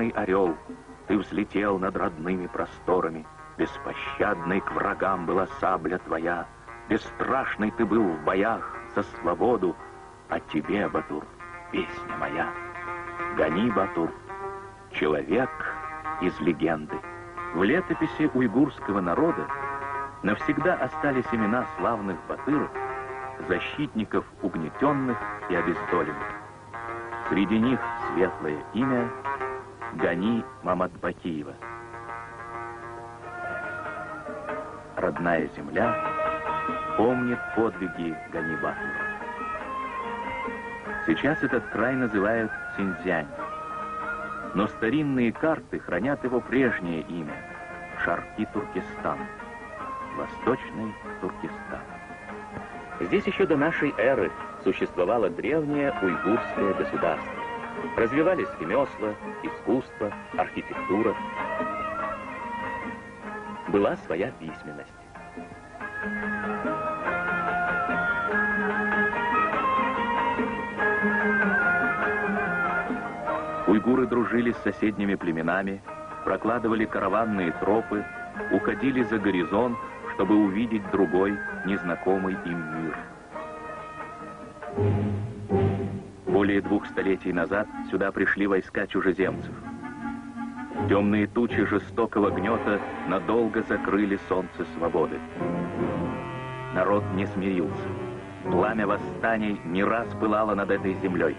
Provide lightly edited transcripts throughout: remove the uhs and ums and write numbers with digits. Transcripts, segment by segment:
черный орел, ты взлетел над родными просторами. Беспощадной к врагам была сабля твоя, бесстрашный ты был в боях за свободу. О тебе, Батур, песня моя. Гони, Батур, человек из легенды. В летописи уйгурского народа навсегда остались имена славных батыров, защитников угнетенных и обездоленных. Среди них светлое имя Гани Мамадбакиева. Родная земля помнит подвиги Гани Батура. Сейчас этот край называют Синьцзянь, но старинные карты хранят его прежнее имя — Шарки-Туркестан, Восточный Туркестан. Здесь еще до нашей эры существовало древнее уйгурское государство. Развивались ремесла, искусство, архитектура. Была своя письменность. Уйгуры дружили с соседними племенами, прокладывали караванные тропы, уходили за горизонт, чтобы увидеть другой, незнакомый им мир. Более 2 столетий назад сюда пришли войска чужеземцев. Темные тучи жестокого гнета надолго закрыли солнце свободы. Народ не смирился. Пламя восстаний не раз пылало над этой землей.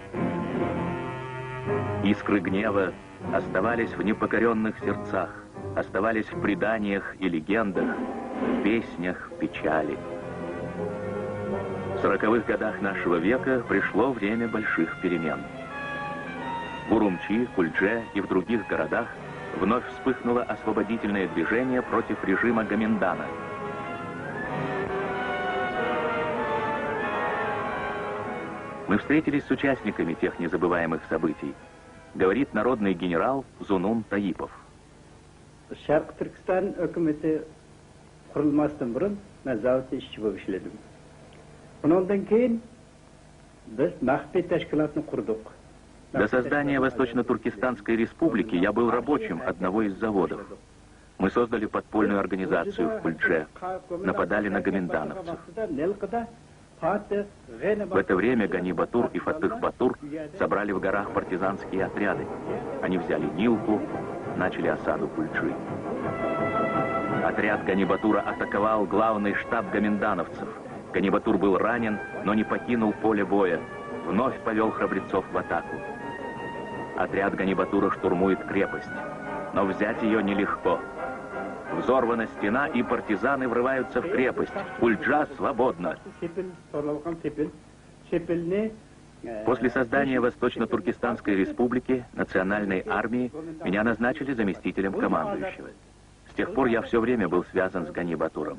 Искры гнева оставались в непокоренных сердцах, оставались в преданиях и легендах, в песнях печали. В 40-х годах нашего века пришло время больших перемен. В Урумчи, Кульдже и в других городах вновь вспыхнуло освободительное движение против режима Гоминдана. Мы встретились с участниками тех незабываемых событий, говорит народный генерал Зунун Таипов. Шарк Түркістан өкіметі құрылмастан бұрын мен заводта işçi болып işledim. Ondan кейін biz Махби тәшкилатын құрдық. До создания Восточно-Туркестанской республики я был рабочим одного из заводов. Мы создали подпольную организацию в Кульдже, нападали на гоминдановцев. В это время Гани Батур и Фатых Батур собрали в горах партизанские отряды. Они взяли Нилку, начали осаду Кульджи. Отряд Гани Батура атаковал главный штаб гоминдановцев. Гани Батур был ранен, но не покинул поле боя. Вновь повел храбрецов в атаку. Отряд Гани Батура штурмует крепость, но взять ее нелегко. Взорвана стена, и партизаны врываются в крепость. Кульджа свободна. После создания Восточно-Туркестанской республики, национальной армии, меня назначили заместителем командующего. С тех пор я все время был связан с Гани Батуром.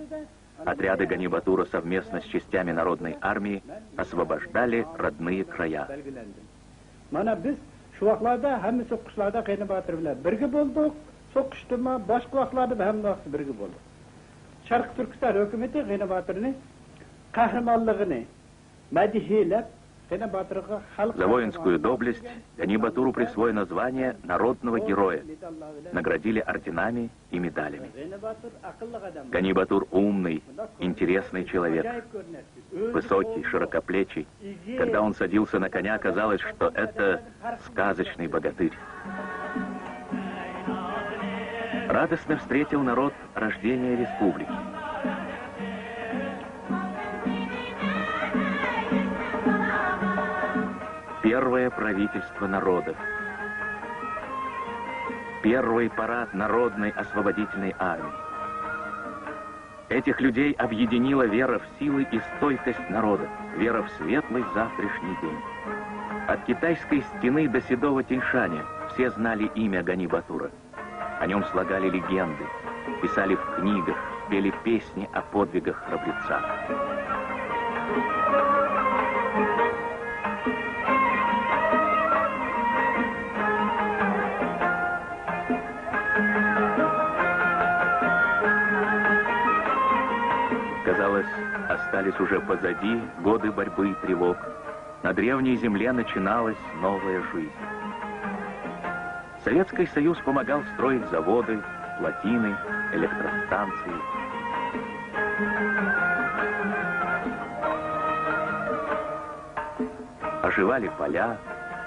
Отряды Гани Батура совместно с частями народной армии освобождали родные края. Şarkı Türkistan hükümeti Gani Batır'ın kahramanlığını мәдихилеп За воинскую доблесть Гани Батуру присвоено звание народного героя. Наградили орденами и медалями. Гани Батур умный, интересный человек. Высокий, широкоплечий. Когда он садился на коня, казалось, что это сказочный богатырь. Радостно встретил народ рождение республики. Первое правительство народов. Первый парад народной освободительной армии. Этих людей объединила вера в силы и стойкость народа, вера в светлый завтрашний день. От Китайской стены до Седого Тяньшаня все знали имя Гани Батура. О нем слагали легенды, писали в книгах, пели песни о подвигах храбреца. Казалось, остались уже позади годы борьбы и тревог. На древней земле начиналась новая жизнь. Советский Союз помогал строить заводы, плотины, электростанции. Оживали поля,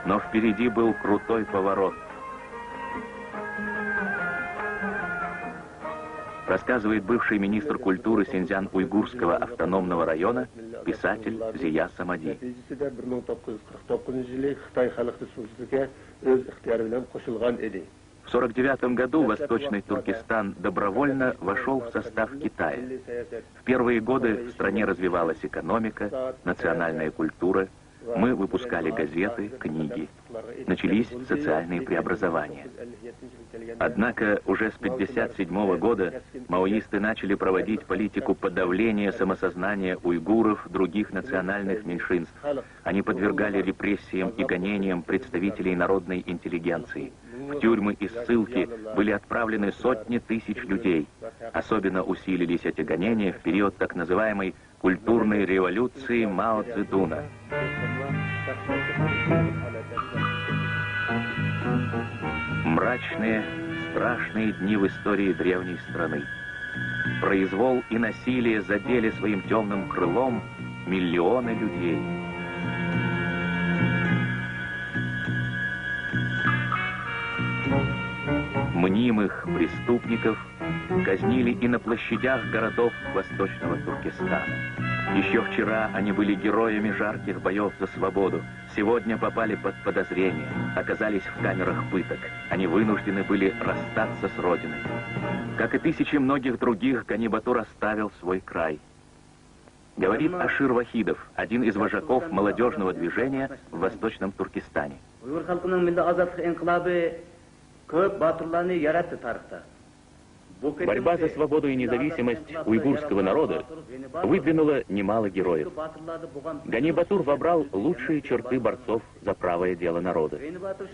но впереди был крутой поворот. Рассказывает бывший министр культуры Синьцзян-Уйгурского автономного района, писатель Зия Самади. В 1949 году Восточный Туркестан добровольно вошел в состав Китая. В первые годы в стране развивалась экономика, национальная культура. Мы выпускали газеты, книги. Начались социальные преобразования. Однако уже с 1957 года маоисты начали проводить политику подавления самосознания уйгуров, других национальных меньшинств. Они подвергали репрессиям и гонениям представителей народной интеллигенции. В тюрьмы и ссылки были отправлены сотни тысяч людей. Особенно усилились эти гонения в период так называемой культурной революции Мао Цзэдуна. Мрачные, страшные дни в истории древней страны. Произвол и насилие задели своим темным крылом миллионы людей. Мнимых преступников казнили и на площадях городов Восточного Туркестана. Еще вчера они были героями жарких боев за свободу. Сегодня попали под подозрение, оказались в камерах пыток. Они вынуждены были расстаться с родиной. Как и тысячи многих других, Гани Батур оставил свой край. Говорит Ашир Вахидов, один из вожаков молодежного движения в Восточном Туркестане. Борьба за свободу и независимость уйгурского народа выдвинула немало героев. Гани Батур вобрал лучшие черты борцов за правое дело народа.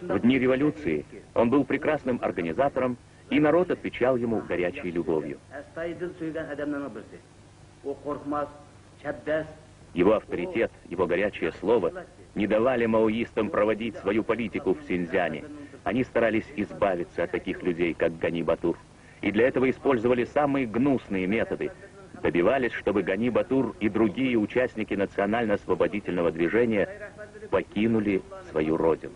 В дни революции он был прекрасным организатором, и народ отвечал ему горячей любовью. Его авторитет, его горячее слово не давали маоистам проводить свою политику в Синьцзяне. Они старались избавиться от таких людей, как Гани Батур. И для этого использовали самые гнусные методы. Добивались, чтобы Гани Батур и другие участники национально-освободительного движения покинули свою родину.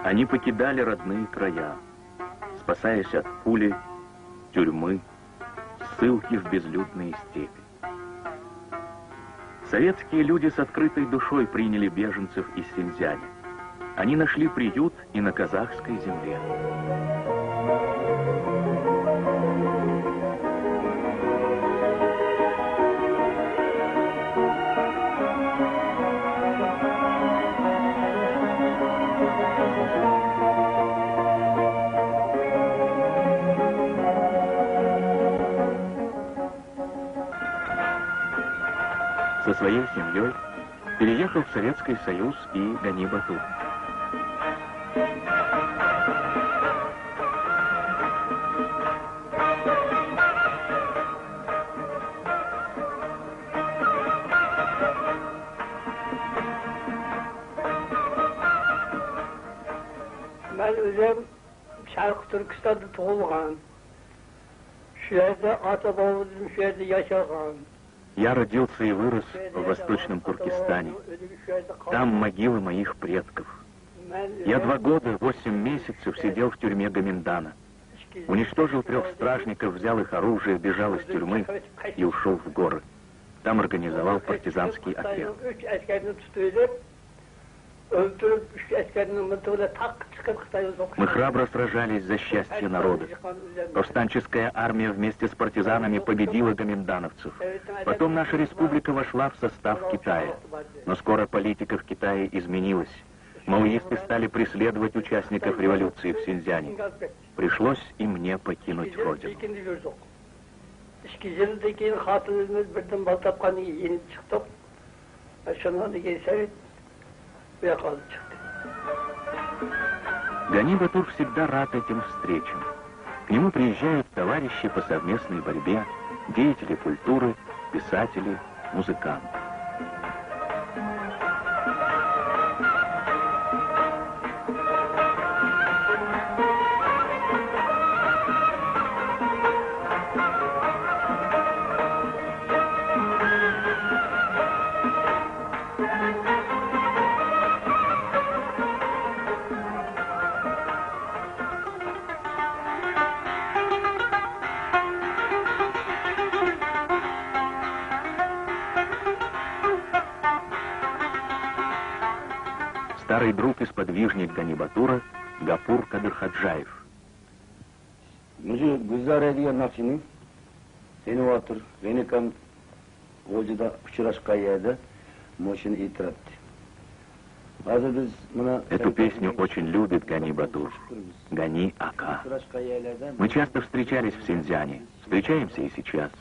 Они покидали родные края, спасаясь от пули, тюрьмы, ссылки в безлюдные степи. Советские люди с открытой душой приняли беженцев из Синьцзяня. Они нашли приют и на казахской земле. Со своей семьей переехал в Советский Союз и Гани Батур. Ben özüm Şarkı Türkistan'da doğulgan. Şu yerde ata-babamızın şu yerde yaşagan. Я родился и вырос в Восточном Туркестане. Там могилы моих предков. Я 2 года, 8 месяцев сидел в тюрьме Гоминдана. Уничтожил 3 стражников, взял их оружие, бежал из тюрьмы и ушел в горы. Там организовал партизанский отряд. Мы храбро сражались за счастье народа. Повстанческая армия вместе с партизанами победила гоминдановцев. Потом наша республика вошла в состав Китая. Но скоро политика в Китае изменилась. Маоисты стали преследовать участников революции в Синьцзяне. Пришлось и мне покинуть родину. Гани Батур всегда рад этим встречам. К нему приезжают товарищи по совместной борьбе, деятели культуры, писатели, музыканты. Старый друг и сподвижник Ганни-Батура Гапур Кадырхаджаев. Müze güzel nakşini seni otur, beni kam Volca'da uçuraşka yerde moşin itiratti. Эту песню очень любит Ганни-Батур, Гани Ака. Мы часто встречались в Синьцзяне, встречаемся и сейчас.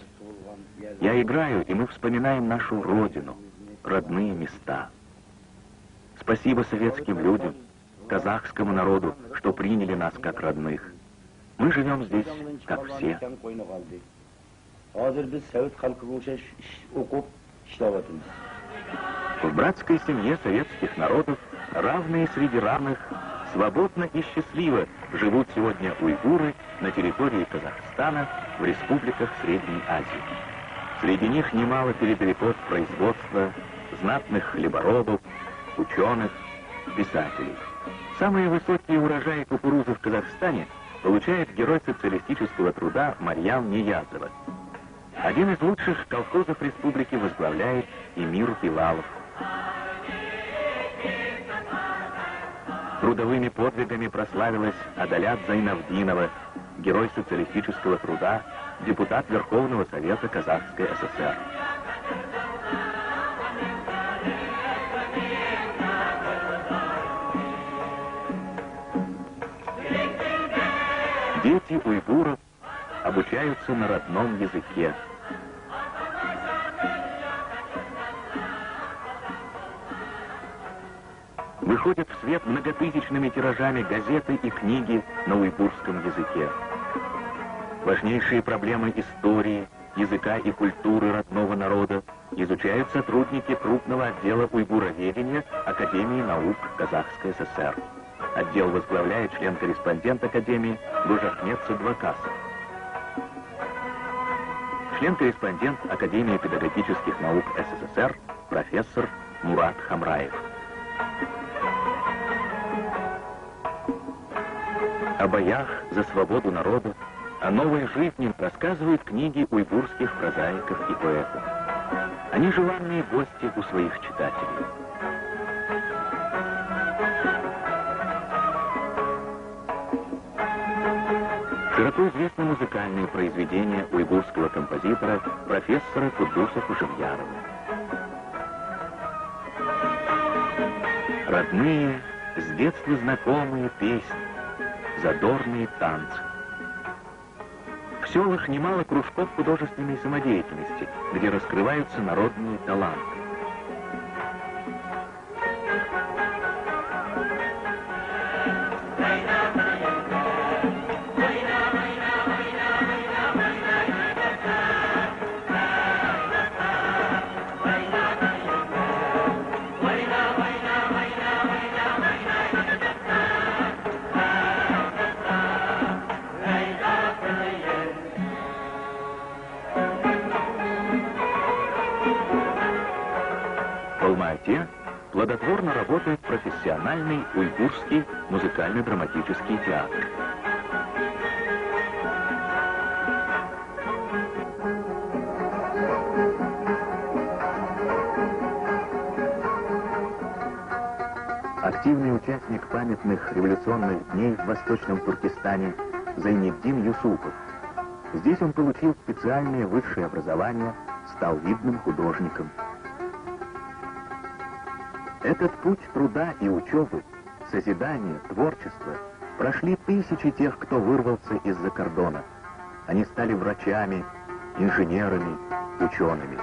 Я играю, и мы вспоминаем нашу родину, родные места. Спасибо советским людям, казахскому народу, что приняли нас как родных. Мы живем здесь, как все. В братской семье советских народов, равные среди равных, свободно и счастливо живут сегодня уйгуры на территории Казахстана в республиках Средней Азии. Среди них немало передрепот производства, знатных хлеборобов, ученых, писателей. Самые высокие урожаи кукурузы в Казахстане получает герой социалистического труда Марьям Ниязова. Один из лучших колхозов республики возглавляет Эмир Билалов. Трудовыми подвигами прославилась Адалят Зайнавдинова, герой социалистического труда, депутат Верховного Совета Казахской ССР. Дети уйгуров обучаются на родном языке. Выходят в свет многотысячными тиражами газеты и книги на уйгурском языке. Важнейшие проблемы истории, языка и культуры родного народа изучают сотрудники крупного отдела уйгуроведения Академии наук Казахской ССР. Отдел возглавляет член-корреспондент Академии Гужахмед Садвакасов. Член-корреспондент Академии педагогических наук СССР профессор Мурат Хамраев. О боях за свободу народа, о новой жизни рассказывают книги уйгурских прозаиков и поэтов. Они желанные гости у своих читателей. Широко известны музыкальные произведения уйгурского композитора профессора Кудуса Кужемьярова. Родные, с детства знакомые песни, задорные танцы. В селах немало кружков художественной самодеятельности, где раскрываются народные таланты. В Алма-Ате плодотворно работает профессиональный уйгурский музыкально-драматический театр. Активный участник памятных революционных дней в Восточном Туркестане Зайниддин Юсупов. Здесь он получил специальное высшее образование, стал видным художником. Этот путь труда и учебы, созидания, творчества прошли тысячи тех, кто вырвался из-за кордона. Они стали врачами, инженерами, учеными.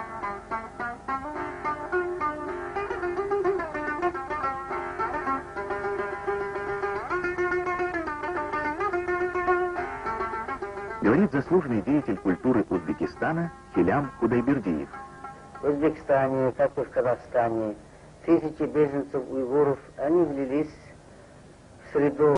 Говорит заслуженный деятель культуры Узбекистана Хилям Худайбердиев. В Узбекистане, как и в Казахстане, тысячи беженцев уйгуров, они влились в среду